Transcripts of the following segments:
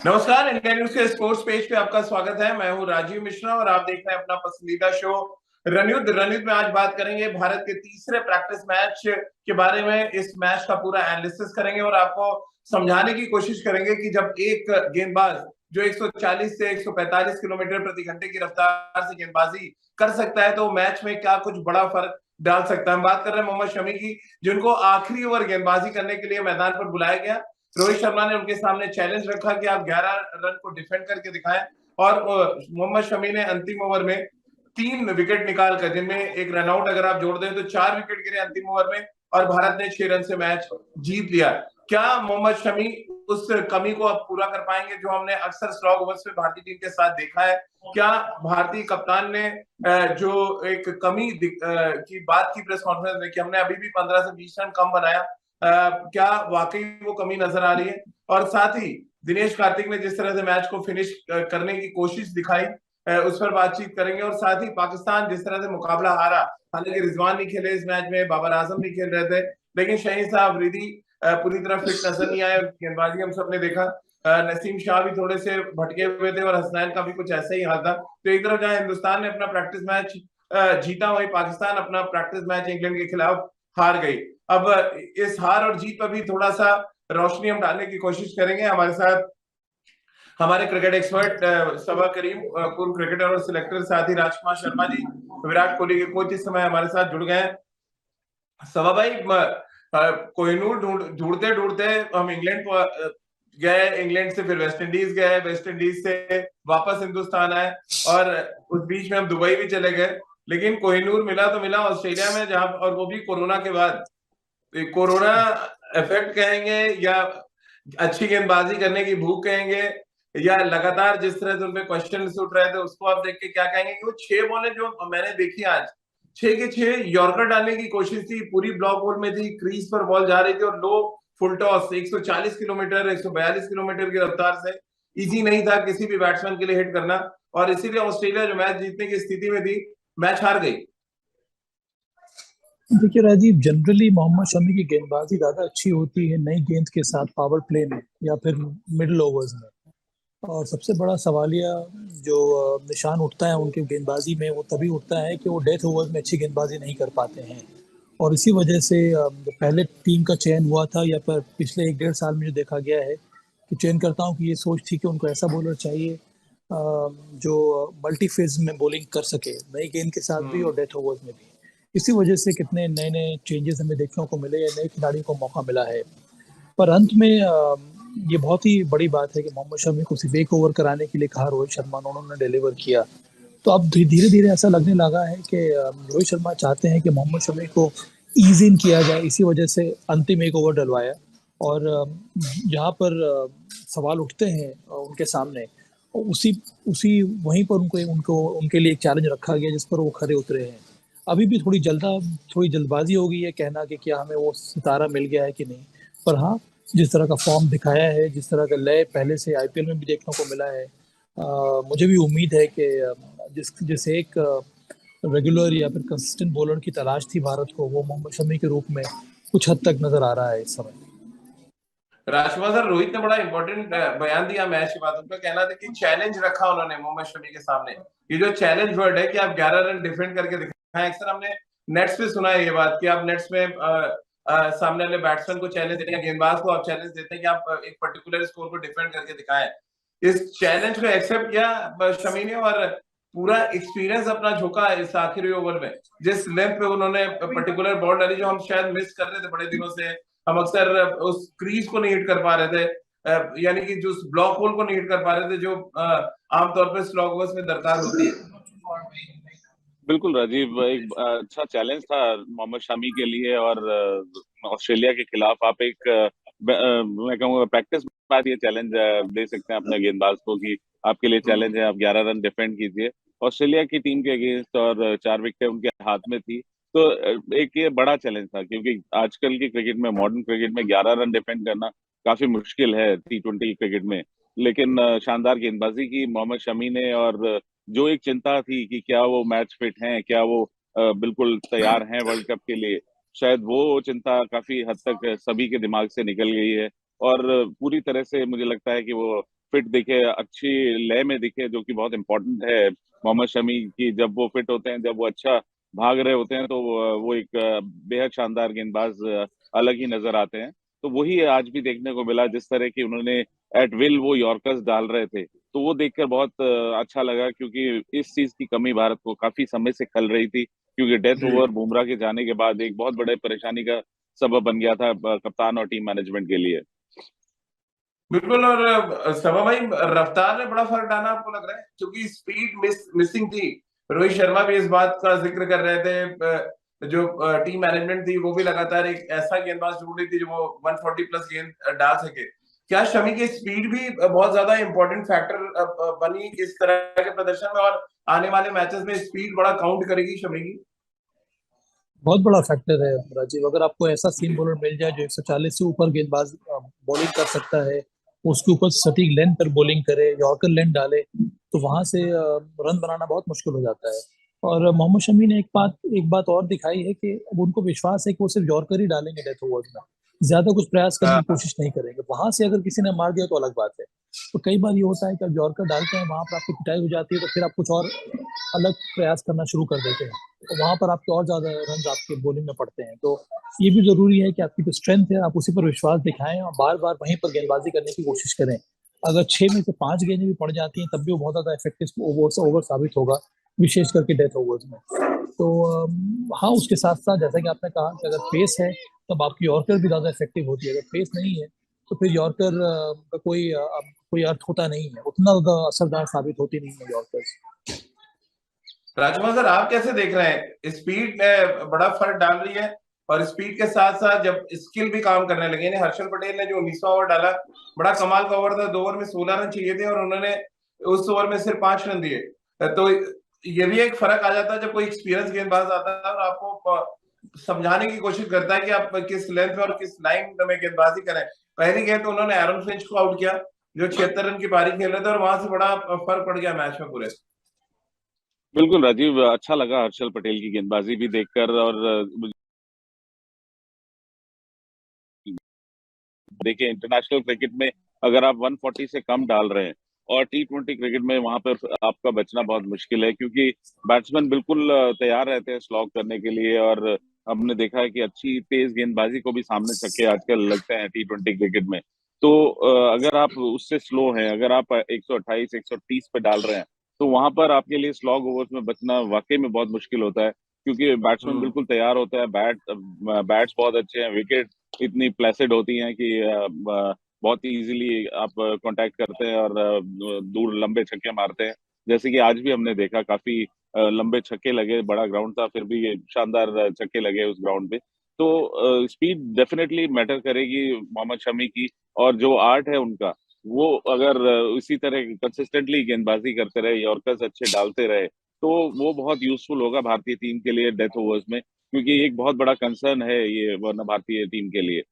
नमस्कार, India news के sports page पे आपका स्वागत है। मैं हूं राजीव मिश्रा और आप देख रहे हैं अपना पसंदीदा शो रणयुद्ध। रणयुद्ध में आज बात करेंगे भारत के तीसरे प्रैक्टिस मैच के बारे में। इस मैच का पूरा एनालिसिस करेंगे और आपको समझाने की कोशिश करेंगे कि जब एक गेंदबाज जो 140 से 145 किलोमीटर प्रति घंटे की रफ्तार से गेंदबाजी कर सकता है तो मैच में क्या कुछ बड़ा फर्क डाल सकता है। हम बात कर रहे हैं मोहम्मद शमी की, जिनको आखिरी ओवर गेंदबाजी करने के लिए मैदान पर बुलाया गया। रोहित शर्मा ने उनके सामने चैलेंज रखा कि आप 11 रन को डिफेंड करके दिखाएं और मोहम्मद शमी ने अंतिम ओवर में 3 विकेट निकालकर, जिनमें एक रनआउट अगर आप जोड़ दें तो 4 विकेट गिरे अंतिम ओवर में और भारत ने 6 रन से मैच जीत लिया। क्या मोहम्मद शमी उस कमी को अब पूरा कर पाएंगे जो हमने अक्सर स्लॉग ओवर्स में भारतीय टीम के साथ देखा है? क्या भारतीय कप्तान ने जो एक कमी की बात की प्रेस कॉन्फ्रेंस में कि हमने अभी भी 15 से 20 रन कम बनाया, क्या वाकई वो कमी नजर आ रही है? और साथ ही दिनेश कार्तिक ने जिस तरह से मैच को फिनिश करने की कोशिश दिखाई, उस पर बातचीत करेंगे। और साथ ही पाकिस्तान जिस तरह से मुकाबला हारा, हालांकि रिजवान नहीं खेले इस मैच में, बाबर आजम नहीं खेल रहे थे, लेकिन शहीन साहब अफरीदी पूरी तरह फिट नजर नहीं आए। गेंदबाजी हम सब ने देखा, नसीम शाह भी थोड़े से भटके हुए थे और हसनैन का भी कुछ ऐसा ही हाल था। तो एक तरफ जहां हिंदुस्तान ने अपना प्रैक्टिस मैच जीता, वही पाकिस्तान अपना प्रैक्टिस मैच इंग्लैंड के खिलाफ हार गई। अब इस हार और जीत पर भी थोड़ा सा रोशनी हम डालने की कोशिश करेंगे। हमारे साथ हमारे क्रिकेट एक्सपर्ट सबा करीम, पूर्व क्रिकेटर और सिलेक्टर, साथ ही राजकुमार शर्मा जी, विराट कोहली के कोच, इस समय हमारे साथ जुड़ गए हैं। सबा भाई, कोहिनूर ढूंढते ढूंढते हम इंग्लैंड गए, इंग्लैंड से फिर वेस्ट इंडीज गए, वेस्ट इंडीज से वापस हिंदुस्तान आए और उस बीच में हम दुबई भी चले गए, लेकिन कोहिनूर मिला तो मिला ऑस्ट्रेलिया में, जहां और वो भी कोरोना के बाद। कोरोना इफेक्ट कहेंगे या अच्छी गेंदबाजी करने की भूख कहेंगे, या लगातार जिस तरह से उनपे क्वेश्चन उठ रहे थे उसको आप देख के क्या कहेंगे कि वो 6 बॉलें जो मैंने देखी आज, 6 के 6 यॉर्कर डालने की कोशिश थी, पूरी ब्लॉक होल में थी, क्रीज पर बॉल जा रही थी और लो फुल टॉस 140 किलोमीटर 142 किलोमीटर की रफ्तार से इजी नहीं था किसी भी बैट्समैन के लिए हिट करना, और इसीलिए ऑस्ट्रेलिया जो मैच जीतने की स्थिति में थी, मैच हार गई। देखिए राजीव, जनरली मोहम्मद शमी की गेंदबाजी ज़्यादा अच्छी होती है नई गेंद के साथ पावर प्ले में या फिर मिडिल ओवर्स में। और सबसे बड़ा सवालिया जो निशान उठता है उनकी गेंदबाजी में वो तभी उठता है कि वो डेथ ओवर्स में अच्छी गेंदबाजी नहीं कर पाते हैं। और इसी वजह से पहले टीम का चयन हुआ था या फिर पिछले 1-1.5 साल में जो देखा गया है कि चयनकर्ताओं की ये सोच थी कि उनको ऐसा बॉलर चाहिए जो मल्टी फेज में बॉलिंग कर सके, नई गेंद के साथ भी और डेथ ओवर्स में भी। इसी वजह से कितने नए नए चेंजेस हमें देखने को मिले या नए खिलाड़ियों को मौका मिला है। पर अंत में ये बहुत ही बड़ी बात है कि मोहम्मद शमी को सिर्फ एक ओवर कराने के लिए कहा रोहित शर्मा ने, उन्होंने डिलीवर किया। तो अब धीरे धीरे ऐसा लगने लगा है कि रोहित शर्मा चाहते हैं कि मोहम्मद शमी को ईज इन किया जाए, इसी वजह से अंतिम एक ओवर डलवाया। और जहाँ पर सवाल उठते हैं उनके सामने, उसी उसी वहीं पर उनको उनको उनके लिए एक चैलेंज रखा गया जिस पर वो खरे उतरे हैं। अभी भी थोड़ी जल्दबाजी हो गई है कहना कि क्या हमें वो सितारा मिल गया है कि नहीं। पर हाँ, जिस तरह का फॉर्म दिखाया है, जिस तरह का लय पहले से आईपीएल में भी देखने को मिला है, मुझे भी उम्मीद है कि जिस एक रेगुलर या फिर कंसिस्टेंट बॉलर की तलाश थी भारत को, वो मोहम्मद शमी के रूप में कुछ हद तक नजर आ रहा है इस समय। राजकुमार सर, रोहित ने बड़ा इंपॉर्टेंट बयान दिया मैच के बाद। उनका कहना था कि चैलेंज रखा उन्होंने मोहम्मद शमी के सामने। ये जो चैलेंज वर्ड है कि आप 11 रन डिफेंड करके दिखाएं, अक्सर हमने नेट्स पे सुना है ये बात कि आप नेट्स में सामने वाले बैट्समैन को चैलेंज देते हैं, गेंदबाज को आप चैलेंज देते हैं कि आप एक पर्टिकुलर स्कोर को डिफेंड करके दिखाएं। इस चैलेंज को एक्सेप्ट किया शमी ने और पूरा एक्सपीरियंस अपना झोंका इस आखिरी ओवर में, जिस लेंथ पे उन्होंने पर्टिकुलर बॉल डाली जो हम शायद मिस कर रहे थे बड़े दिनों से। हम अक्सर उस क्रीज को नहीं हिट कर पा रहे थे, यानी कि जो उस ब्लॉक होल को नहीं हिट कर पा रहे थे जो आमतौर पर स्लॉग ओवर्स में दरकार होती है। बिल्कुल राजीव, एक अच्छा चैलेंज था मोहम्मद शमी के लिए। और ऑस्ट्रेलिया के खिलाफ आप एक मैं कहूँगा प्रैक्टिस मैच ये चैलेंज दे सकते हैं अपने गेंदबाज को कि आपके लिए चैलेंज है, आप 11 रन डिफेंड कीजिए ऑस्ट्रेलिया की टीम के अगेंस्ट। और 4 विकेटें उनके हाथ में थी, तो एक ये बड़ा चैलेंज था क्योंकि आजकल की क्रिकेट में, मॉडर्न क्रिकेट में 11 रन डिफेंड करना काफी मुश्किल है T20 क्रिकेट में। लेकिन शानदार गेंदबाजी की मोहम्मद शमी ने। और जो एक चिंता थी कि क्या वो मैच फिट हैं, क्या वो बिल्कुल तैयार हैं वर्ल्ड कप के लिए, शायद वो चिंता काफी हद तक सभी के दिमाग से निकल गई है। और पूरी तरह से मुझे लगता है कि वो फिट दिखे, अच्छी लय में दिखे, जो कि बहुत इंपॉर्टेंट है मोहम्मद शमी की। जब वो फिट होते हैं, जब वो अच्छा भाग रहे होते हैं, तो वो एक बेहद शानदार गेंदबाज अलग ही नजर आते हैं। तो वही आज भी देखने को मिला, जिस तरह की उन्होंने एट विल वो यॉर्कर्स डाल रहे थे, तो वो देखकर बहुत अच्छा लगा, क्योंकि इस चीज की कमी भारत को काफी समय से खल रही थी, क्योंकि डेथ जी ओवर बुमराह के जाने के बाद एक बहुत बड़े परेशानी का सबब बन गया था कप्तान और टीम मैनेजमेंट के लिए। बिल्कुल। और सभा भाई, रफ्तार में बड़ा फर्क डाला आपको लग रहा है, क्योंकि स्पीड मिसिंग थी। रोहित शर्मा भी इस बात का जिक्र कर रहे थे। जो टीम मैनेजमेंट थी वो भी लगातार एक ऐसा गेंदबाज ढूंढ रही थी जो वो 140 प्लस गेंद डाल सके। क्या शमी की स्पीड भी बहुत ज्यादा इंपॉर्टेंट फैक्टर बनी इस तरह के प्रदर्शन में, और आने वाले मैचेस में स्पीड बड़ा काउंट करेगी शमी की? बहुत बड़ा फैक्टर है राजीव। अगर आपको ऐसा सीम बॉलर मिल जाए जो 140 से ऊपर गेंदबाज बॉलिंग कर सकता है, उसके ऊपर सटीक लेंथ पर बॉलिंग करे, यॉर्कर लेंथ डाले, तो वहां से रन बनाना बहुत मुश्किल हो जाता है। और मोहम्मद शमी ने एक बात और दिखाई है कि अब उनको विश्वास है कि वो सिर्फ यॉर्कर ही डालेंगे डेथ ओवर्स में, ज्यादा कुछ प्रयास करने की कोशिश नहीं करेंगे। वहां से अगर किसी ने मार दिया तो अलग बात है। तो कई बार ये होता है कि आप यॉर्कर डालते हैं, वहां पर आपकी पिटाई हो जाती है, तो फिर आप कुछ और अलग प्रयास करना शुरू कर देते हैं, तो वहां पर आपके और ज्यादा रन आपके बॉलिंग में पड़ते हैं। तो ये भी जरूरी है कि आपकी जो स्ट्रेंथ है आप उसी पर विश्वास दिखाएं और बार बार वहीं पर गेंदबाजी करने की कोशिश करें। अगर 6 में से 5 गेंदें भी पड़ जाती हैं तब भी वो बहुत ज्यादा इफेक्टिव ओवर साबित होगा, विशेष करके डेथ ओवर्स में। तो हाँ, उसके साथ साथ जैसा कि आपने कहा कि अगर पेस है तब आपकी यॉर्कर भी ज्यादा इफेक्टिव होती है। अगर पेस नहीं है तो फिर यॉर्कर का कोई अर्थ होता नहीं है, उतना ज्यादा असरदार साबित होती नहीं है यॉर्कर। राजकुमार सर, आप कैसे देख रहे हैं? स्पीड बड़ा फर्क डाल रही है, और स्पीड के साथ साथ जब स्किल भी काम करने लगे ने, हर्षल पटेल ने जो 19वां ओवर डाला, बड़ा कमाल का ओवर था। 2 ओवर में 16 रन चाहिए थे और उन्होंने उस ओवर में सिर्फ 5 रन दिए। तो ये भी एक फर्क आ जाता है जब कोई एक्सपीरियंस गेंदबाज आता है और आपको समझाने की कोशिश करता है कि आप किस लेंथ में और किस लाइन में गेंदबाजी करें। पहली गेंद तो उन्होंने एरन फिंच को आउट किया, जो 76 रन की पारी खेल रहे थे, और वहां से बड़ा फर्क पड़ गया मैच में पूरे। बिल्कुल राजीव, अच्छा लगा हर्षल पटेल की गेंदबाजी भी देखकर। और देखिए, इंटरनेशनल क्रिकेट में अगर आप 140 से कम डाल रहे हैं, और T20 क्रिकेट में वहां पर आपका बचना बहुत मुश्किल है, क्योंकि बैट्समैन बिल्कुल तैयार रहते हैं स्लॉग करने के लिए। और हमने देखा है कि अच्छी तेज गेंदबाजी को भी सामने छक्के आजकल लगते हैं T20 क्रिकेट में। तो अगर आप उससे स्लो हैं, अगर आप 128 130 पे डाल रहे हैं, तो वहां पर आपके लिए स्लॉग ओवर्स में बचना वाकई में बहुत मुश्किल होता है, क्योंकि बैट्समैन बिल्कुल तैयार होता है, बैट्स बहुत अच्छे हैं, विकेट इतनी प्लेसिड होती हैं कि बहुत ही इजीली आप कांटेक्ट करते हैं और दूर लंबे छक्के मारते हैं। जैसे कि आज भी हमने देखा, काफी लंबे छक्के लगे, बड़ा ग्राउंड था, फिर भी शानदार छक्के लगे उस ग्राउंड पे। तो स्पीड डेफिनेटली मैटर करेगी मोहम्मद शमी की, और जो आर्ट है उनका, वो अगर इसी तरह कंसिस्टेंटली गेंदबाजी करते रहे, यॉर्कर्स अच्छे डालते रहे, तो वो बहुत यूजफुल होगा भारतीय टीम के लिए डेथ ओवर्स में, क्योंकि एक बहुत बड़ा कंसर्न है ये वरना भारतीय टीम के लिए।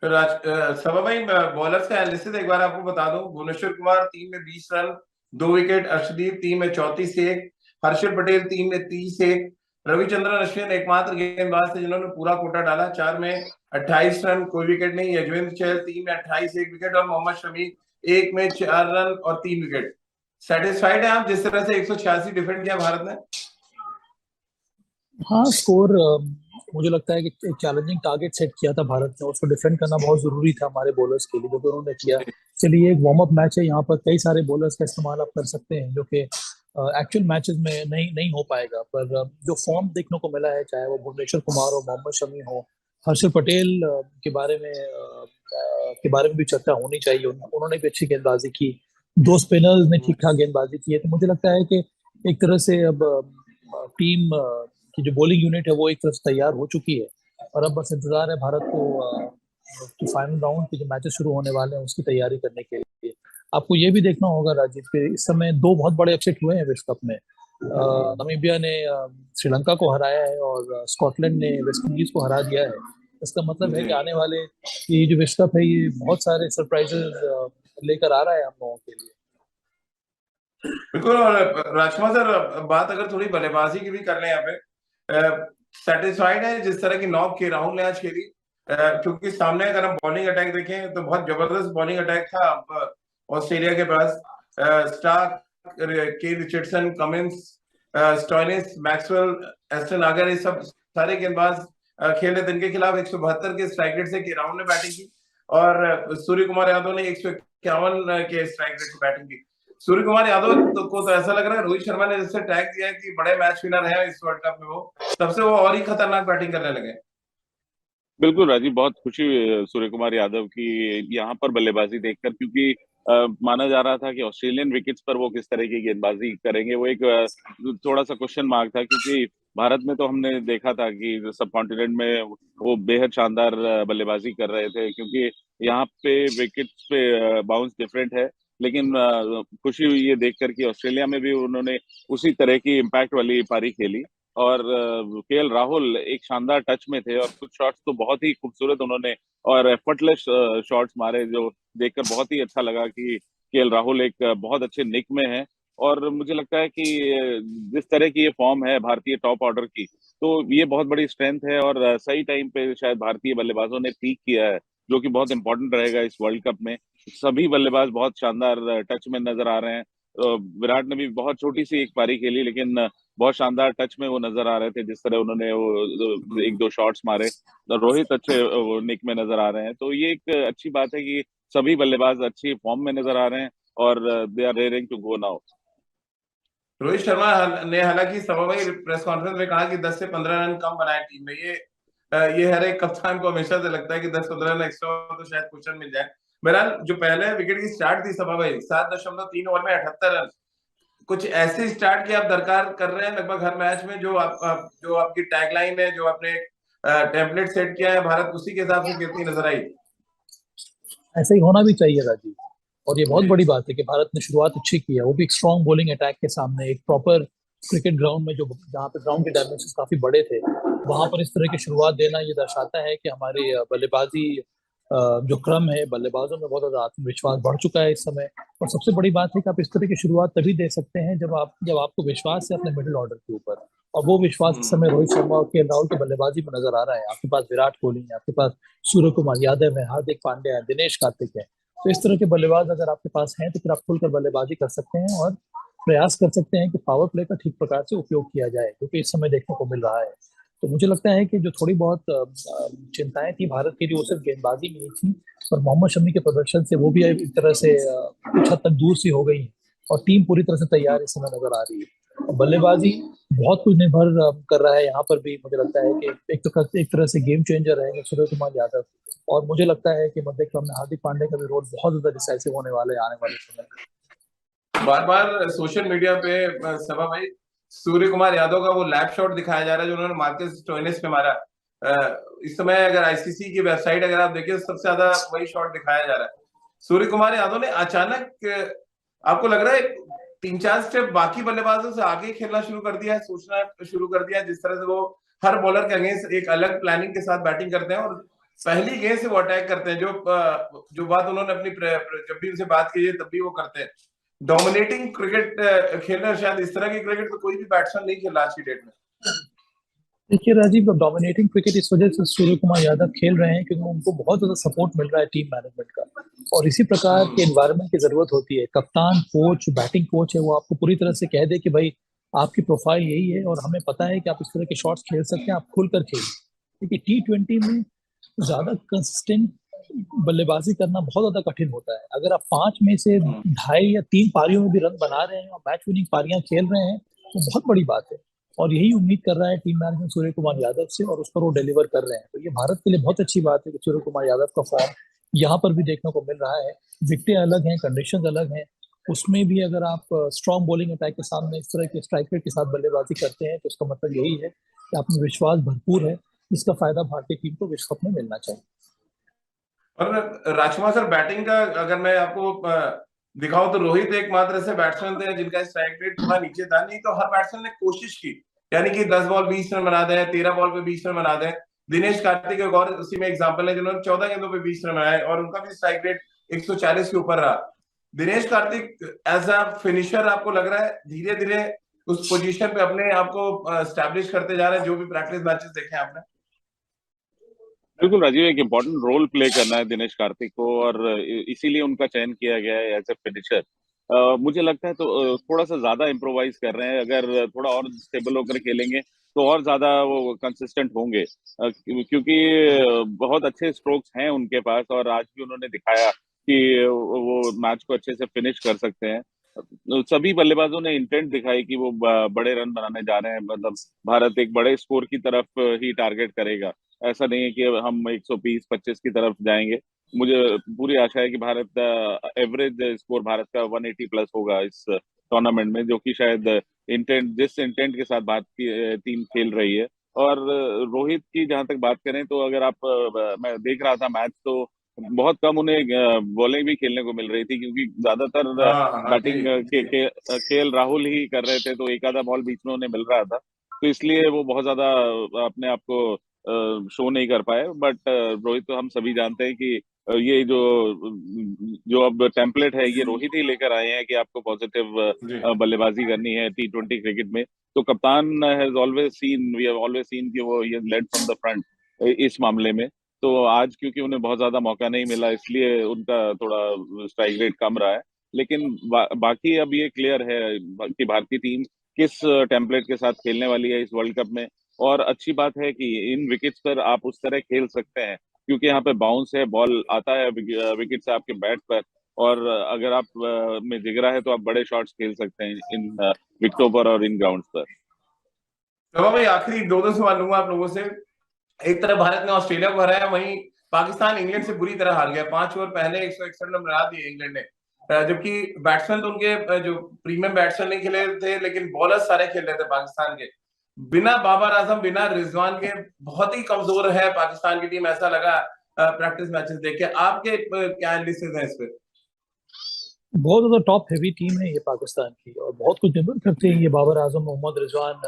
सभा भाई, बॉलर्स का एनालिसिस एक बार आपको बता दूं। भुवनेश्वर कुमार 3 में 20 रन, 2 विकेट। अर्शदीप 3 में 34 1। हर्षल पटेल 3 में 30 1। रविचंद्रन अश्विन एकमात्र गेंदबाज थे जिन्होंने पूरा कोटा डाला, 4 में 28 रन, कोई विकेट नहीं। यजवेंद्र चहल 3 में 28 1 विकेट, और मोहम्मद शमी 1 में 4 रन और 3 विकेट। सेटिस्फाइड है आप जिस तरह से 186 डिफेंड किया भारत ने? हाँ, स्कोर मुझे लगता है कि एक चैलेंजिंग टारगेट सेट किया था भारत ने, उसको डिफेंड करना बहुत जरूरी था हमारे बॉलर्स के लिए, जो कि उन्होंने किया। चलिए, एक वार्म अप मैच है, यहाँ पर कई सारे बॉलर्स का इस्तेमाल आप कर सकते हैं, जो कि एक्चुअल मैचेस में नहीं नहीं हो पाएगा। पर जो फॉर्म देखने को मिला है, चाहे वो भुवनेश्वर कुमार हो, मोहम्मद शमी हो, हर्षल पटेल के बारे में भी चर्चा होनी चाहिए। उन्होंने भी अच्छी गेंदबाजी की, 2 स्पिनर्स ने ठीक ठाक गेंदबाजी की है। तो मुझे लगता है कि एक तरह से अब टीम की जो बॉलिंग यूनिट है वो एक तरफ से तैयार हो चुकी है, और अब बस इंतजार है भारत को कि फाइनल राउंड के जो मैचेस शुरू होने वाले हैं उसकी तैयारी करने के लिए। आपको ये भी देखना होगा राजीव कि इस समय 2 बहुत बड़े अपसेट हुए हैं विश्व कप में। नामीबिया ने श्रीलंका को हराया है, और स्कॉटलैंड ने वेस्ट इंडीज को हरा दिया है। इसका मतलब है कि आने वाले ये जो विश्व कप है ये बहुत सारे सरप्राइजेस लेकर आ रहा है हम लोगों के लिए। बिल्कुल। और राजकुमार सर, बात अगर थोड़ी बल्लेबाजी की भी कर लें यहाँ पे, सेटिस्फाइड है जिस तरह की नॉक की राहुल ने आज खेली? क्योंकि सामने अगर हम बॉलिंग अटैक देखें तो बहुत जबरदस्त बॉलिंग अटैक था। ऑस्ट्रेलिया के पास स्टार्क, के Richardson, Cummins, Stoinis, Maxwell, Aston अगर ये सब सारे गेंदबाज खेल रहे थे। इनके खिलाफ 172 के स्ट्राइक रेट से राहुल ने बैटिंग की और सूर्य कुमार यादव ने 151 के स्ट्राइक रेट से बैटिंग की। सूर्य कुमार यादव को तो ऐसा लग रहा है रोहित शर्मा ने जिससे टैग दिया है कि बड़े मैच विनर है इस वर्ल्ड कप में, वो तब से वो और ही खतरनाक बैटिंग करने लगे। बिल्कुल राजीव, बहुत खुशी हुई है सूर्य कुमार यादव की यहाँ पर बल्लेबाजी देखकर, क्योंकि माना जा रहा था कि ऑस्ट्रेलियन विकेट्स पर वो किस तरह की गेंदबाजी करेंगे। वो एक थोड़ा सा क्वेश्चन मार्क था, क्योंकि भारत में तो हमने देखा था कि सब कॉन्टिनेंट में वो बेहद शानदार बल्लेबाजी कर रहे थे, क्योंकि यहाँ पे विकेट्स पे बाउंस डिफरेंट है। लेकिन खुशी हुई ये देखकर कि ऑस्ट्रेलिया में भी उन्होंने उसी तरह की इम्पैक्ट वाली पारी खेली। और केएल राहुल एक शानदार टच में थे और कुछ शॉट्स तो बहुत ही खूबसूरत उन्होंने और एफर्टलेस शॉट्स मारे, जो देखकर बहुत ही अच्छा लगा कि केएल राहुल एक बहुत अच्छे निक में है। और मुझे लगता है कि जिस तरह की ये फॉर्म है भारतीय टॉप ऑर्डर की, तो ये बहुत बड़ी स्ट्रेंथ है और सही टाइम पे शायद भारतीय बल्लेबाजों ने पीक किया है, जो कि बहुत इंपॉर्टेंट रहेगा इस वर्ल्ड कप में। सभी बल्लेबाज बहुत शानदार टच में नजर आ रहे हैं। विराट ने भी बहुत छोटी सी एक पारी खेली, लेकिन बहुत शानदार टच में वो नजर आ रहे थे, जिस तरह उन्होंने वो एक दो शॉट्स मारे। रोहित अच्छे वो निक में नजर आ रहे हैं, तो ये एक अच्छी बात है कि सभी बल्लेबाज अच्छी फॉर्म में नजर आ रहे हैं और they are raring to go now. Rohit Sharma ने हालांकि सभाई प्रेस कॉन्फ्रेंस में कहा कि 10 से 15 रन कम बनाए टीम में। ये हर एक कप्तान को हमेशा से लगता है कि 10-15 रन एक्स्ट्रा हो तो शायद क्वेश्चन मिल जाए। बहरहाल जो पहले विकेट की स्टार्ट थी सभा भाई 7.3 ओवर में 78 रन, कुछ ऐसी स्टार्ट की आप दरकार कर रहे हैं लगभग हर मैच में, जो जो आपकी टैगलाइन है, जो आपने टेम्पलेट सेट किया है भारत, उसी के हिसाब से खेलती नजर आई। ऐसा ही होना भी चाहिए राजीव, और ये बहुत बड़ी बात है कि भारत ने शुरुआत अच्छी की है, वो भी एक स्ट्रॉन्ग बॉलिंग अटैक के सामने, एक प्रॉपर क्रिकेट ग्राउंड में, जो जहाँ पे ग्राउंड के डायमेंशन काफी बड़े थे, वहां पर इस तरह की शुरुआत देना ये दर्शाता है कि हमारी बल्लेबाजी जो क्रम है, बल्लेबाजों में बहुत ज्यादा आत्मविश्वास बढ़ चुका है इस समय। और सबसे बड़ी बात है कि आप इस तरह की शुरुआत तभी दे सकते हैं जब आपको विश्वास है अपने मिडिल ऑर्डर के ऊपर, और वो विश्वास इस समय रोहित शर्मा और के राहुल की बल्लेबाजी में नजर आ रहा है। आपके पास विराट कोहली है, आपके पास सूर्य कुमार यादव है, हार्दिक पांड्या है, दिनेश कार्तिक है। तो इस तरह के बल्लेबाज अगर आपके पास हैं तो फिर आप खुलकर बल्लेबाजी कर सकते हैं और प्रयास कर सकते हैं कि पावर प्ले का ठीक प्रकार से उपयोग किया जाए, क्योंकि इस समय देखने को मिल रहा है। तो मुझे लगता है कि जो थोड़ी बहुत चिंताएं थी भारत की, वो सिर्फ गेंदबाजी में ही थी, और मोहम्मद शमी के प्रदर्शन से वो भी एक तरह से कुछ हद तक दूर सी हो गई है, और टीम पूरी तरह से तैयार इस समय नजर आ रही है। बल्लेबाजी बहुत कुछ निर्भर कर रहा है यहाँ पर भी। मुझे लगता है कि एक तरह से गेम चेंजर रहेंगे सूर्य कुमार यादव, और मुझे लगता है कि मध्य क्रम में हार्दिक पांड्या का भी रोल बहुत ज्यादा डिसाइसिव होने वाले आने वाले समय में। बार बार सोशल मीडिया पे सभा भाई सूर्य कुमार यादव का वो लैप शॉट दिखाया जा रहा है जो उन्होंने मार्कस स्टोइनिस पे मारा। इस समय अगर आईसीसी की वेबसाइट अगर आप देखिए, सबसे ज्यादा वही शॉट दिखाया जा रहा है। सूर्य कुमार यादव ने अचानक आपको लग रहा है 3-4 स्टेप बाकी बल्लेबाजों से आगे खेलना शुरू कर दिया है, सोचना शुरू कर दिया है, जिस तरह से वो हर बॉलर के अगेंस्ट एक अलग प्लानिंग के साथ बैटिंग करते हैं और पहली गेंद से वो अटैक करते हैं। जो बात उन्होंने अपनी जब भी उनसे बात की है तब भी वो करते हैं। डोमिनेटिंग क्रिकेट खेलना, शायद इस तरह की क्रिकेट तो कोई भी बैट्समैन नहीं खेला आज की डेट में। देखिए राजीव, डोमिनेटिंग क्रिकेट इस वजह से सूर्य कुमार यादव खेल रहे हैं क्योंकि उनको बहुत ज्यादा सपोर्ट मिल रहा है टीम मैनेजमेंट का, और इसी प्रकार के एनवायरनमेंट की जरूरत होती है। कप्तान, कोच, बैटिंग कोच है, वो आपको पूरी तरह से कह दे कि भाई आपकी प्रोफाइल यही है और हमें पता है कि आप इस तरह के शॉट्स खेल सकते हैं, आप खुलकर खेलिए। देखिए T20 में ज्यादा कंसिस्टेंट बल्लेबाजी करना बहुत ज्यादा कठिन होता है। अगर आप 5 में से 2.5 या 3 पारियों में भी रन बना रहे हैं और मैच विनिंग पारियां खेल रहे हैं, तो बहुत बड़ी बात है, और यही उम्मीद कर रहा है टीम मैनेजमेंट सूर्य कुमार यादव से, और उस पर वो डिलीवर कर रहे हैं। तो ये भारत के लिए बहुत अच्छी बात है कि सूर्य कुमार यादव का फॉर्म यहाँ पर भी देखने को मिल रहा है। विकेटें अलग हैं, कंडीशंस अलग हैं, उसमें भी अगर आप स्ट्रॉन्ग बॉलिंग अटैक के सामने इस तरह के स्ट्राइकर के साथ बल्लेबाजी करते हैं, तो इसका मतलब यही है कि आप में विश्वास भरपूर है, जिसका फायदा भारतीय टीम को विश्व कप में मिलना चाहिए। और राजकुमार सर, बैटिंग का अगर मैं आपको दिखाऊं तो रोहित एकमात्र ऐसे बैट्समैन थे जिनका स्ट्राइक रेट थोड़ा नीचे था। नहीं तो हर बैट्समैन ने कोशिश की, यानी कि 10 बॉल 20 रन बना दें, 13 बॉल पे 20 रन बना दें। दिनेश कार्तिक एक और उसी में एग्जांपल है जिन्होंने 14 गेंदों पे 20 रन बनाए और उनका भी स्ट्राइक रेट 140 के ऊपर रहा। Dinesh Karthik as a finisher आपको लग रहा है धीरे धीरे उस पोजीशन पे अपने आप को स्टैब्लिश करते जा रहे हैं, जो भी प्रैक्टिस मैचेस देखे आपने? बिल्कुल राजीव, एक इम्पोर्टेंट रोल प्ले करना है दिनेश कार्तिक को, और इसीलिए उनका चयन किया गया है एज ए फिनिशर। मुझे लगता है तो थोड़ा सा ज्यादा इम्प्रोवाइज कर रहे हैं। अगर थोड़ा और स्टेबल होकर खेलेंगे तो और ज्यादा वो कंसिस्टेंट होंगे, क्योंकि बहुत अच्छे स्ट्रोक्स हैं उनके पास, और आज भी उन्होंने दिखाया कि वो मैच को अच्छे से फिनिश कर सकते हैं। सभी बल्लेबाजों ने इंटेंट दिखाई कि वो बड़े रन बनाने जा रहे हैं, मतलब भारत एक बड़े स्कोर की तरफ ही टारगेट करेगा। ऐसा नहीं है कि हम 120-25 की तरफ जाएंगे। मुझे पूरी आशा है कि भारत एवरेज स्कोर भारत का 180 प्लस होगा इस टूर्नामेंट में, जो कि शायद जिस इंटेंट के साथ भारत की टीम खेल रही है। और रोहित की जहां तक बात करें तो अगर आप मैं देख रहा था मैच, तो बहुत कम उन्हें बॉलिंग भी खेलने को मिल रही थी, क्योंकि ज्यादातर हाँ हाँ जी बैटिंग जी। केएल राहुल ही कर रहे थे, तो एक आधा बॉल बीच में उन्हें मिल रहा था, तो इसलिए वो बहुत ज्यादा अपने आप को शो नहीं कर पाए। बट रोहित तो हम सभी जानते हैं कि ये जो जो अब टेम्पलेट है ये रोहित ही लेकर आए हैं कि आपको पॉजिटिव जी। बल्लेबाजी करनी है T20 क्रिकेट में। तो कप्तान has always seen we have always seen कि वो ही लेड फ्रॉम द फ्रंट इस मामले में। तो आज क्योंकि उन्हें बहुत ज्यादा मौका नहीं मिला, इसलिए उनका थोड़ा स्ट्राइक रेट कम रहा है। लेकिन बाकी अब ये क्लियर है कि भारतीय टीम किस टेम्पलेट के साथ खेलने वाली है इस वर्ल्ड कप में। और अच्छी बात है कि इन विकेट्स पर आप उस तरह खेल सकते हैं, क्योंकि यहाँ पे बाउंस है, बॉल आता है विकेट से आपके बैट पर। और अगर आप में जिगरा है तो आप बड़े शॉट्स खेल सकते हैं इन विकेटों पर और इन ग्राउंड्स पर। तो भाई आखिरी दो दो सवाल लूंगा आप लोगों से। एक तरफ भारत ने ऑस्ट्रेलिया को हराया, वहीं पाकिस्तान इंग्लैंड से बुरी तरह हार गया। 5 ओवर पहले 161 रन बना दिए इंग्लैंड ने। जबकि बैट्समैन तो उनके जो प्रीमियम बैट्समैन नहीं खेले थे, लेकिन बॉलर सारे खेल रहे थे पाकिस्तान के। बिना बाबर आजम, बिना रिजवान के बहुत ही कमजोर है पाकिस्तान की टीम, ऐसा लगा प्रैक्टिस मैचेस देख के। आपके क्या एनालिसिस है इस पे? बहुत ज्यादा टॉप हैवी टीम है ये पाकिस्तान की, और बहुत कुछ निर्भर करते हैं ये बाबर आजम, मोहम्मद रिजवान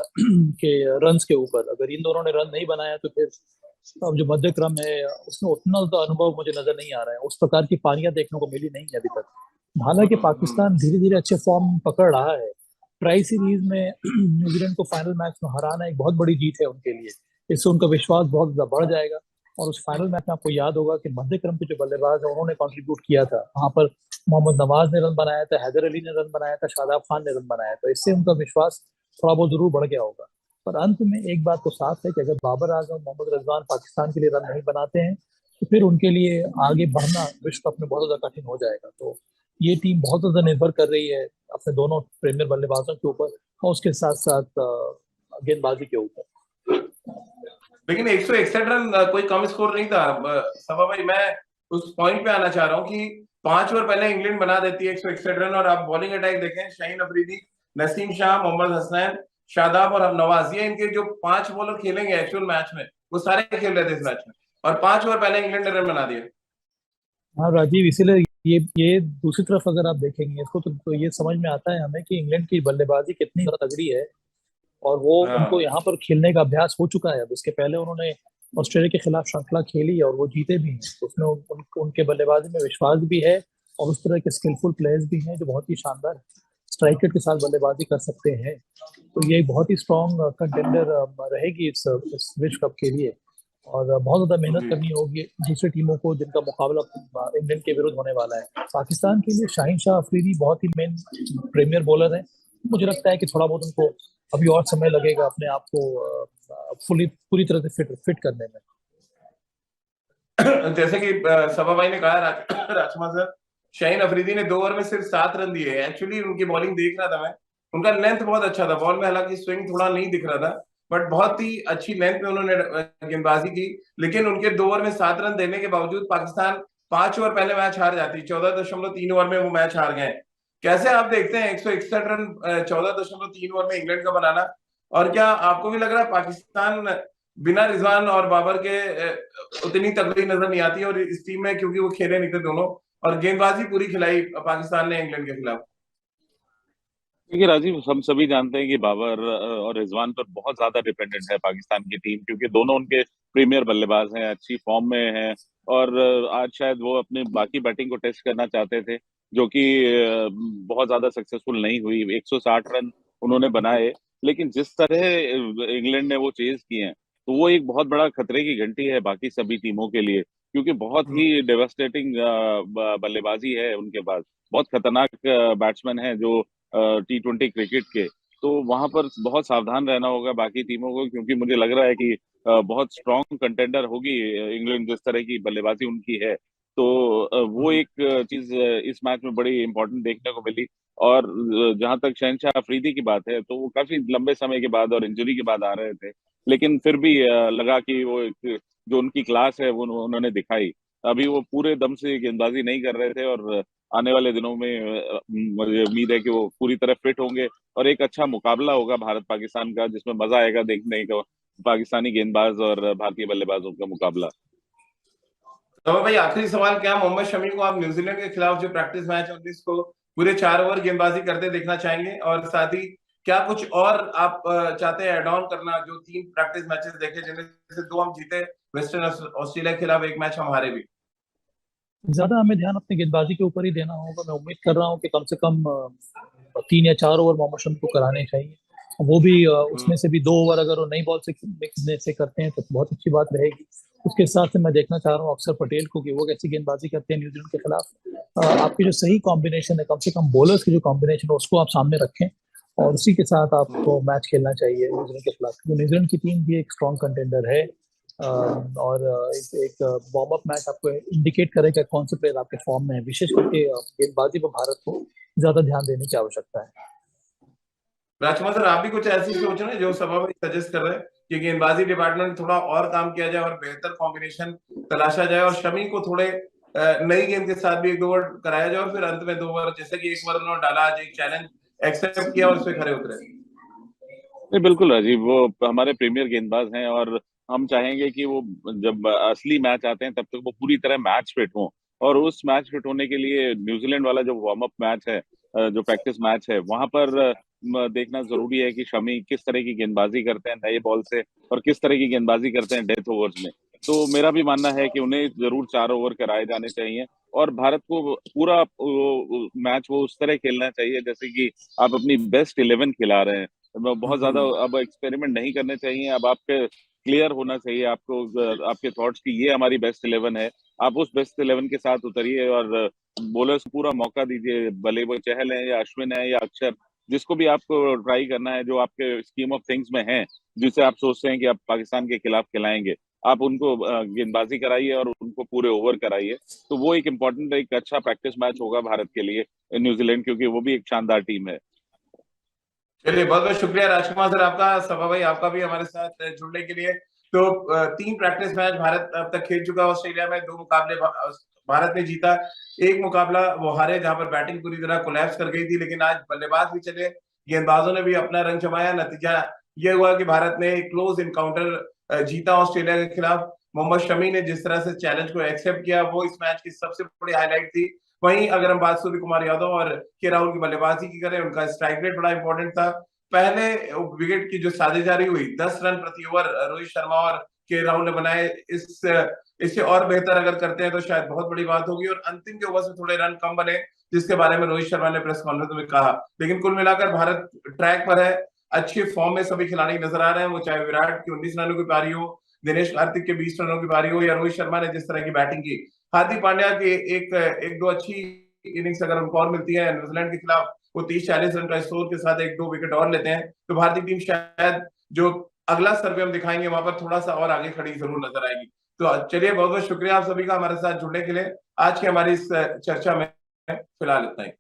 के रन्स के ऊपर। अगर इन दोनों ने रन नहीं बनाया तो फिर अब जो मध्य क्रम है उसमें उतना तो अनुभव मुझे नजर नहीं आ रहा है, उस प्रकार की पारियां देखने को मिली नहीं है अभी तक। हालांकि पाकिस्तान धीरे धीरे अच्छे फॉर्म पकड़ रहा है। ट्राई सीरीज में न्यूजीलैंड को फाइनल मैच में हराना एक बहुत बड़ी जीत है उनके लिए। इससे उनका विश्वास बहुत ज्यादा बढ़ जाएगा। और उस फाइनल मैच में आपको याद होगा कि मध्य क्रम के जो बल्लेबाज है उन्होंने कंट्रीब्यूट किया था वहां पर। मोहम्मद नवाज ने रन बनाया था, हैदर अली ने रन बनाया था, शादाब खान ने रन बनाया था। इससे उनका विश्वास थोड़ा बहुत जरूर बढ़ गया होगा। पर अंत में एक बात तो साफ है कि अगर बाबर आजम, मोहम्मद रिजवान पाकिस्तान के लिए रन नहीं बनाते हैं तो फिर उनके लिए आगे बढ़ना विश्व कप में बहुत ज्यादा कठिन हो जाएगा। तो ये टीम बहुत ज्यादा निर्भर कर रही है अपने दोनों प्रीमियर बल्लेबाजों के ऊपर, और उसके साथ साथ गेंदबाजी के ऊपर। लेकिन 161 रन कोई कम स्कोर नहीं था। सभा भाई, मैं उस पॉइंट पे आना चाह रहा हूँ कि 5 ओवर पहले इंग्लैंड बना देती है 161 रन, और आप बॉलिंग अटैक देखें, शाहीन अफरीदी, नसीम शाह, मोहम्मद हसनैन, शादाब और नवाज, ये इनके जो 5 बॉलर खेलेंगे एक्चुअल मैच में, वो सारे खेल रहे थे इस मैच में, और 5 ओवर पहले इंग्लैंड ने रन बना दिया। हाँ राजीव, इसीलिए ये दूसरी तरफ अगर आप देखेंगे इसको तो ये समझ में आता है हमें कि इंग्लैंड की बल्लेबाजी कितनी ज्यादा तगड़ी है। और वो उनको हाँ यहाँ पर खेलने का अभ्यास हो चुका है। अब इसके पहले उन्होंने ऑस्ट्रेलिया के खिलाफ श्रृंखला खेली और वो जीते भी हैं, तो उसमें उनके बल्लेबाजी में विश्वास भी है। और उस तरह के स्किलफुल प्लेयर्स भी हैं जो बहुत ही शानदार स्ट्राइकर के साथ बल्लेबाजी कर सकते हैं। तो ये एक बहुत ही स्ट्रॉन्ग कंटेंडर रहेगी इस विश्व कप के लिए। और बहुत ज्यादा मेहनत जी। करनी होगी दूसरी टीमों को जिनका मुकाबला इंग्लैंड के विरुद्ध होने वाला है। पाकिस्तान के लिए शाहीन शाह अफरीदी बहुत ही मेन प्रीमियर बॉलर है। मुझे लगता है कि थोड़ा बहुत उनको अभी और समय लगेगा अपने आप को पूरी तरह से फिट करने में। जैसे कि सभा भाई ने कहा, राजकुमार सर, शाहीन अफरीदी ने 2 ओवर में सिर्फ 7 रन दिए। एक्चुअली उनकी बॉलिंग देख रहा था मैं, उनका लेंथ बहुत अच्छा था बॉल में, हालांकि स्विंग थोड़ा नहीं दिख रहा था, बट बहुत ही अच्छी लेंथ में उन्होंने गेंदबाजी की। लेकिन उनके 2 ओवर में 7 रन देने के बावजूद पाकिस्तान 5 ओवर पहले मैच हार जाती। 14.3 ओवर में वो मैच हार गए। कैसे आप देखते हैं 161 रन 14.3 ओवर में इंग्लैंड का बनाना? और क्या आपको भी लग रहा है पाकिस्तान बिना रिजवान और बाबर के उतनी तगड़ी नजर नहीं आती, और इस टीम में क्योंकि वो खेले नहीं थे दोनों, और गेंदबाजी पूरी खिलाई पाकिस्तान ने इंग्लैंड के खिलाफ? देखिए राजीव, हम सभी जानते हैं कि बाबर और रिजवान पर बहुत ज्यादा डिपेंडेंट है पाकिस्तान की टीम, क्योंकि दोनों उनके प्रीमियर बल्लेबाज हैं, अच्छी फॉर्म में हैं। और आज शायद वो अपने बाकी बैटिंग को टेस्ट करना चाहते थे, जो कि बहुत ज्यादा सक्सेसफुल नहीं हुई। 160 रन उन्होंने बनाए, लेकिन जिस तरह इंग्लैंड ने वो चेज किए हैं, तो वो एक बहुत बड़ा खतरे की घंटी है बाकी सभी टीमों के लिए, क्योंकि बहुत ही डेवास्टेटिंग बल्लेबाजी है उनके पास। बहुत खतरनाक बैट्समैन है जो T20 क्रिकेट के। तो वहां पर बहुत सावधान रहना होगा बाकी टीमों को, क्योंकि मुझे लग रहा है कि बहुत स्ट्रांग कंटेंडर होगी इंग्लैंड, जिस तरह की बल्लेबाजी उनकी है। तो वो एक चीज इस मैच में बड़ी इंपॉर्टेंट देखने को मिली। और जहां तक शहनशाह अफरीदी की बात है, तो वो काफी लंबे समय के बाद और इंजरी के बाद आ रहे थे, लेकिन फिर भी लगा कि वो एक जो उनकी क्लास है वो उन्होंने दिखाई। अभी वो पूरे दम से गेंदबाजी नहीं कर रहे थे, और आने वाले दिनों में मुझे उम्मीद है कि वो पूरी तरह फिट होंगे और एक अच्छा मुकाबला होगा भारत पाकिस्तान का, जिसमें मजा आएगा देखने का, पाकिस्तानी गेंदबाज और भारतीय बल्लेबाजों का मुकाबला। तो भाई आखिरी सवाल, क्या मोहम्मद शमी को आप न्यूजीलैंड के खिलाफ जो प्रैक्टिस मैच है इसको पूरे 4 ओवर गेंदबाजी करते देखना चाहेंगे? और साथ ही क्या कुछ और आप चाहते हैं ऐड ऑन करना, जो 3 प्रैक्टिस मैचेस देखे जिनमें से 2 हम जीते वेस्टर्न ऑस्ट्रेलिया के खिलाफ, 1 मैच हम हारे भी? ज्यादा हमें ध्यान अपनी गेंदबाजी के ऊपर ही देना होगा। मैं उम्मीद कर रहा हूँ कि कम से कम 3 या 4 ओवर मोहम्मद शमी को कराने चाहिए। वो भी उसमें से भी 2 ओवर अगर वो नई बॉल से मिक्स से करते हैं तो बहुत अच्छी बात रहेगी। उसके साथ से मैं देखना चाह रहा हूँ अक्षर पटेल को कि वो कैसी गेंदबाजी करते हैं न्यूजीलैंड के खिलाफ। आपकी जो सही कॉम्बिनेशन है, कम से कम बॉलर्स की जो कॉम्बिनेशन है उसको आप सामने रखें, और उसी के साथ आपको मैच खेलना चाहिए न्यूजीलैंड के खिलाफ, क्योंकि न्यूजीलैंड की टीम भी एक स्ट्रॉन्ग कंटेंडर है। और एक वार्म अप मैच आपको इंडिकेट करेगा कौन से प्लेयर आपके फॉर्म में है। विशेष करके गेंदबाजी पर भारत को ज्यादा ध्यान देने की आवश्यकता है। राजकुमार सर, आप भी कुछ ऐसी सोच रहे हैं जो सभा में सजेस्ट कर रहे हैं कि गेंदबाजी डिपार्टमेंट में थोड़ा और काम किया जाए और बेहतर कॉम्बिनेशन तलाशा जाए, और शमी को थोड़े नई गेंद के साथ भी 1-2 ओवर कराया जाए, और फिर अंत में 2 ओवर, जैसे कि 1 ओवर उन्होंने डाला, आज एक चैलेंज एक्सेप्ट किया और उस पर खड़े उतरे? नहीं, बिल्कुल राजीव, वो हमारे प्रीमियर गेंदबाज हैं, और हम चाहेंगे कि वो जब असली मैच आते हैं तब तक वो पूरी तरह मैच फिट हों। और उस मैच फिट होने के लिए न्यूजीलैंड वाला जो वार्म अप मैच है, जो प्रैक्टिस मैच है, वहां पर देखना जरूरी है कि शमी किस तरह की गेंदबाजी करते हैं नए बॉल से, और किस तरह की गेंदबाजी करते हैं डेथ ओवर्स में। तो मेरा भी मानना है कि उन्हें जरूर 4 ओवर कराए जाने चाहिए, और भारत को पूरा मैच वो उस तरह खेलना चाहिए जैसे कि आप अपनी बेस्ट 11 खिला रहे हैं। बहुत ज्यादा अब एक्सपेरिमेंट नहीं करने चाहिए। अब आपके क्लियर होना चाहिए आपको, आपके थॉट्स की ये हमारी बेस्ट 11 है। आप उस बेस्ट 11 के साथ उतरिए, और बॉलर्स को पूरा मौका दीजिए, भले वो चहल है या अश्विन है या अक्षर, जिसको भी आपको ट्राई करना है, जो आपके स्कीम ऑफ थिंग्स में है, जिसे आप सोचते हैं कि आप पाकिस्तान के खिलाफ खिलाएंगे, आप उनको गेंदबाजी कराइए और उनको पूरे ओवर कराइए। तो वो एक इम्पोर्टेंट, एक अच्छा प्रैक्टिस मैच होगा भारत के लिए न्यूजीलैंड, क्योंकि वो भी एक शानदार टीम है। चलिए, बहुत बहुत शुक्रिया राजकुमार सर आपका, सभा भाई आपका भी हमारे साथ जुड़ने के लिए। तो 3 प्रैक्टिस मैच भारत अब तक खेल चुका है ऑस्ट्रेलिया में, 2 मुकाबले भारत ने जीता, 1 मुकाबला वो हारे जहां पर बैटिंग पूरी तरह कोलैप्स कर गई थी, लेकिन आज बल्लेबाज भी चले, गेंदबाजों ने भी अपना रंग जमाया। नतीजा ये हुआ कि भारत ने एक क्लोज इनकाउंटर जीता ऑस्ट्रेलिया के खिलाफ। मोहम्मद शमी ने जिस तरह से चैलेंज को एक्सेप्ट किया, वो इस मैच की सबसे बड़ी हाईलाइट थी। वहीं अगर हम बात सूर्य कुमार यादव और के राहुल की बल्लेबाजी की करें, उनका स्ट्राइक रेट बड़ा इंपॉर्टेंट था। पहले विकेट की जो साझेदारी हुई, 10 रन प्रति ओवर रोहित शर्मा और के राहुल ने बनाए, इससे और बेहतर अगर करते हैं तो शायद बहुत बड़ी बात होगी, और अंतिम के ओवर में थोड़े रन कम बने, जिसके बारे में रोहित शर्मा ने प्रेस कॉन्फ्रेंस में कहा। लेकिन कुल मिलाकर भारत ट्रैक पर है, अच्छे फॉर्म में सभी खिलाड़ी नजर आ रहे हैं, वो चाहे विराट की 19 रनों की पारी हो, दिनेश कार्तिक के 20 रनों की पारी हो, या रोहित शर्मा ने जिस तरह की बैटिंग की। हार्दिक पांड्या की एक दो अच्छी इनिंग्स अगर उनको और मिलती है न्यूजीलैंड के खिलाफ, वो 30-40 रन का स्कोर के साथ 1-2 विकेट और लेते हैं, तो भारतीय टीम शायद जो अगला सर्वे हम दिखाएंगे वहां पर थोड़ा सा और आगे खड़ी जरूर नजर आएगी। तो चलिए, बहुत बहुत शुक्रिया आप सभी का हमारे साथ जुड़ने के लिए। आज की हमारी इस चर्चा में फिलहाल इतना ही।